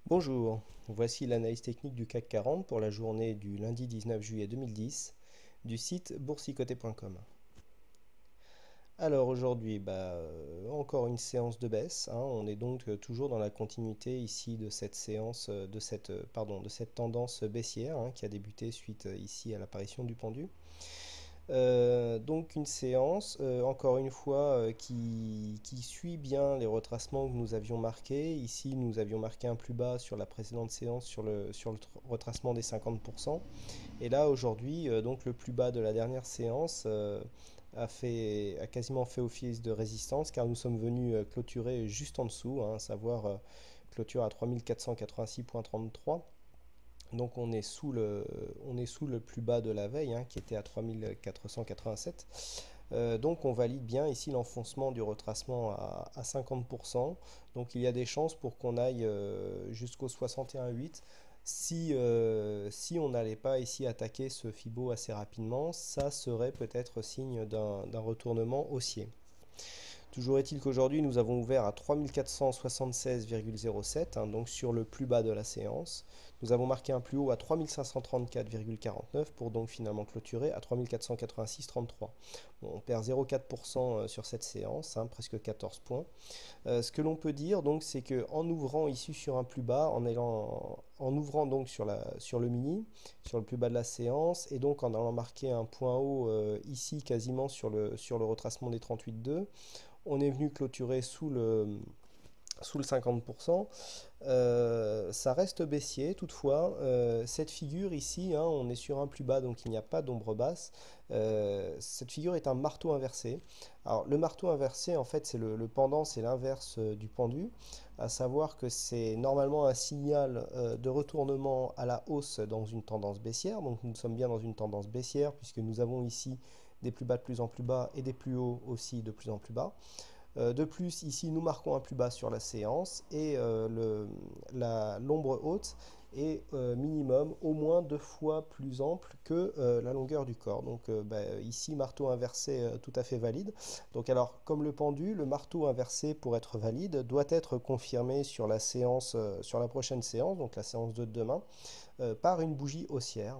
Bonjour, voici l'analyse technique du CAC 40 pour la journée du lundi 19 juillet 2010 du site boursicoté.com. Alors aujourd'hui, encore une séance de baisse, hein. On est donc toujours dans la continuité ici de cette séance, de cette tendance baissière, hein, qui a débuté suite ici à l'apparition du pendu. Donc une séance, encore une fois, qui suit bien les retracements que nous avions marqués. Ici, nous avions marqué un plus bas sur la précédente séance sur le retracement des 50%. Et là, aujourd'hui, donc le plus bas de la dernière séance a quasiment fait office de résistance car nous sommes venus clôturer juste en dessous, hein, à savoir clôture à 3486,33. Donc on est sous le plus bas de la veille, hein, qui était à 3487. Donc on valide bien ici l'enfoncement du retracement à 50%. Donc il y a des chances pour qu'on aille jusqu'au 61,8. Si on n'allait pas ici attaquer ce Fibo assez rapidement, ça serait peut-être signe d'un retournement haussier. Toujours est-il qu'aujourd'hui, nous avons ouvert à 3476,07, hein, donc sur le plus bas de la séance. Nous avons marqué un plus haut à 3534,49 pour donc finalement clôturer à 3486,33. Bon, on perd 0,4% sur cette séance, hein, presque 14 points. Ce que l'on peut dire donc, c'est que en ouvrant ici sur un plus bas, en ouvrant donc sur le mini, sur le plus bas de la séance, et donc en allant marquer un point haut ici quasiment sur le retracement des 38,2, on est venu clôturer sous le 50%. Ça reste baissier, toutefois, cette figure ici, hein, on est sur un plus bas, donc il n'y a pas d'ombre basse. Cette figure est un marteau inversé. Alors le marteau inversé, en fait, c'est le pendant, c'est l'inverse du pendu, à savoir que c'est normalement un signal de retournement à la hausse dans une tendance baissière. Donc nous sommes bien dans une tendance baissière, puisque nous avons ici des plus bas de plus en plus bas et des plus hauts aussi de plus en plus bas. De plus, ici, nous marquons un plus bas sur la séance et l'ombre haute est minimum au moins 2 fois plus ample que la longueur du corps. Donc ici, marteau inversé tout à fait valide. Donc alors, comme le pendu, le marteau inversé pour être valide doit être confirmé sur la séance, sur la prochaine séance, donc la séance de demain, par une bougie haussière.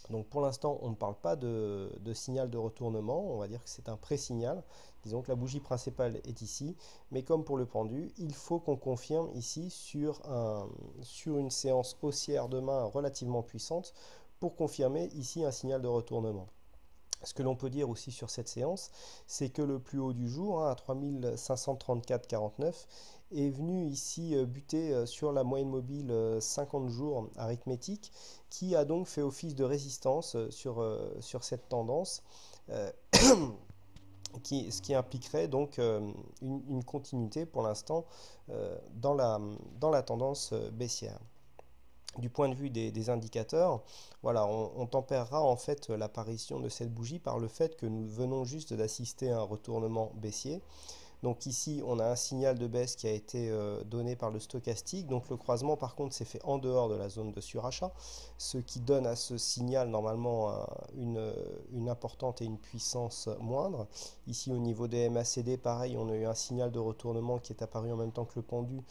Donc pour l'instant, on ne parle pas de signal de retournement, on va dire que c'est un pré-signal. Disons que la bougie principale est ici, mais comme pour le pendu, il faut qu'on confirme ici sur une séance haussière demain relativement puissante pour confirmer ici un signal de retournement. Ce que l'on peut dire aussi sur cette séance, c'est que le plus haut du jour, hein, à 3534,49, est venu ici buter sur la moyenne mobile 50 jours arithmétique, qui a donc fait office de résistance sur cette tendance, euh, ce qui impliquerait donc une continuité pour l'instant dans la tendance baissière. Du point de vue des indicateurs, voilà, on tempérera en fait l'apparition de cette bougie par le fait que nous venons juste d'assister à un retournement baissier. Donc ici, on a un signal de baisse qui a été donné par le stochastique. Donc le croisement, par contre, s'est fait en dehors de la zone de surachat, ce qui donne à ce signal normalement une importante et une puissance moindre. Ici, au niveau des MACD, pareil, on a eu un signal de retournement qui est apparu en même temps que le pendu,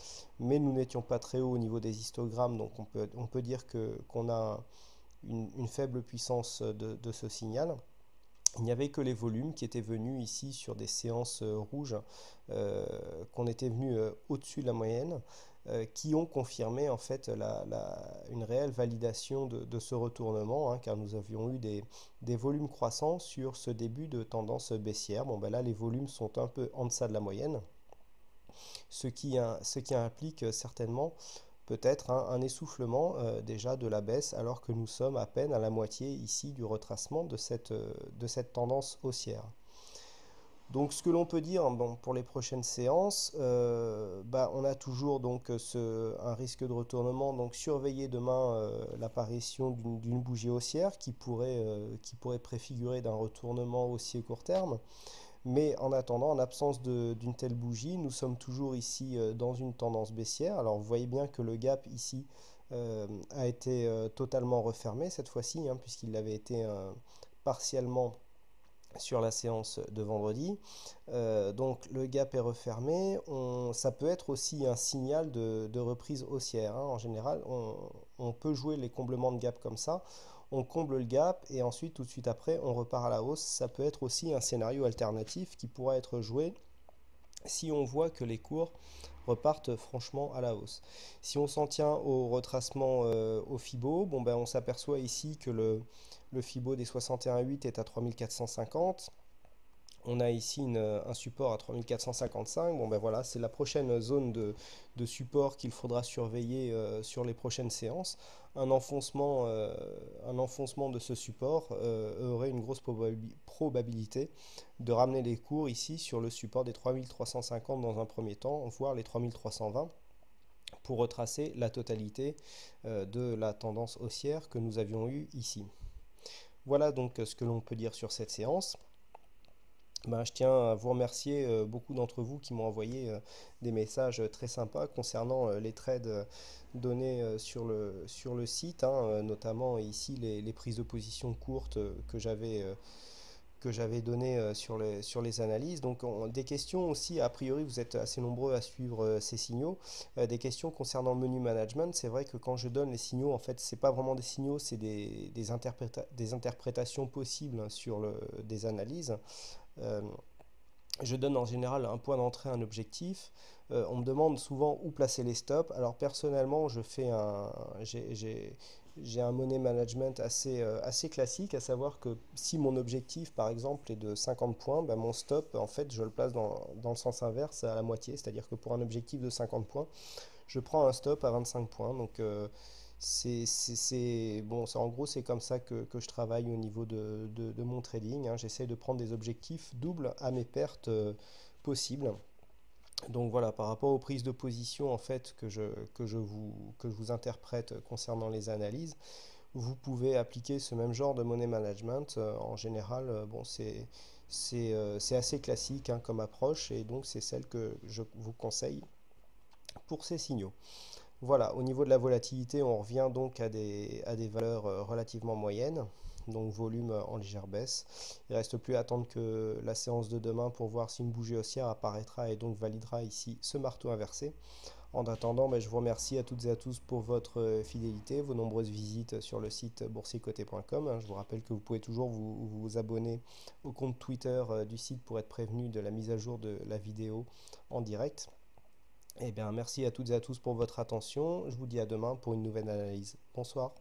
mais nous n'étions pas très haut au niveau des histogrammes, donc on peut dire qu'on a une faible puissance de ce signal. Il n'y avait que les volumes qui étaient venus ici sur des séances rouges, qu'on était venu au-dessus de la moyenne, qui ont confirmé en fait une réelle validation de ce retournement, hein, car nous avions eu des volumes croissants sur ce début de tendance baissière. Bon, ben là, les volumes sont un peu en deçà de la moyenne, ce qui implique certainement peut-être un essoufflement déjà de la baisse alors que nous sommes à peine à la moitié ici du retracement de cette tendance haussière. Donc ce que l'on peut dire, bon, pour les prochaines séances, on a toujours donc un risque de retournement. Donc surveiller demain l'apparition d'une bougie haussière qui pourrait préfigurer d'un retournement haussier court terme. Mais en attendant, en absence d'une telle bougie, nous sommes toujours ici dans une tendance baissière. Alors vous voyez bien que le gap ici a été totalement refermé cette fois-ci, hein, puisqu'il avait été partiellement sur la séance de vendredi. Donc le gap est refermé. Ça peut être aussi un signal de reprise haussière, hein. En général, on peut jouer les comblements de gap comme ça. On comble le gap et ensuite, tout de suite après, on repart à la hausse. Ça peut être aussi un scénario alternatif qui pourra être joué si on voit que les cours repartent franchement à la hausse. Si on s'en tient au retracement au FIBO, bon ben on s'aperçoit ici que le FIBO des 61,8 est à 3450. On a ici un support à 3455. Bon ben voilà, c'est la prochaine zone de support qu'il faudra surveiller sur les prochaines séances. Un enfoncement de ce support aurait une grosse probabilité de ramener les cours ici sur le support des 3350 dans un premier temps, voire les 3320 pour retracer la totalité de la tendance haussière que nous avions eue ici. Voilà donc ce que l'on peut dire sur cette séance. Ben, je tiens à vous remercier beaucoup d'entre vous qui m'ont envoyé des messages très sympas concernant les trades donnés sur le site, hein, notamment ici les prises de position courtes que j'avais données sur les analyses. Donc des questions aussi, a priori vous êtes assez nombreux à suivre ces signaux, des questions concernant le menu management. C'est vrai que quand je donne les signaux, en fait c'est pas vraiment des signaux, c'est des interprétations possibles sur des analyses. Euh, je donne en général un point d'entrée, un objectif. On me demande souvent où placer les stops. Alors personnellement, j'ai un money management assez classique, à savoir que si mon objectif, par exemple, est de 50 points, ben mon stop, en fait, je le place dans le sens inverse, à la moitié. C'est-à-dire que pour un objectif de 50 points, je prends un stop à 25 points. Donc, bon, en gros, c'est comme ça que je travaille au niveau de mon trading, hein. J'essaie de prendre des objectifs doubles à mes pertes possibles. Donc voilà, par rapport aux prises de position en fait que je vous interprète concernant les analyses, vous pouvez appliquer ce même genre de money management. En général, bon, c'est assez classique, hein, comme approche et donc c'est celle que je vous conseille pour ces signaux. Voilà, au niveau de la volatilité, on revient donc à des valeurs relativement moyennes, donc volume en légère baisse. Il ne reste plus à attendre que la séance de demain pour voir si une bougie haussière apparaîtra et donc validera ici ce marteau inversé. En attendant, ben, je vous remercie à toutes et à tous pour votre fidélité, vos nombreuses visites sur le site boursicoté.com. Je vous rappelle que vous pouvez toujours vous abonner au compte Twitter du site pour être prévenu de la mise à jour de la vidéo en direct. Eh bien, merci à toutes et à tous pour votre attention. Je vous dis à demain pour une nouvelle analyse. Bonsoir.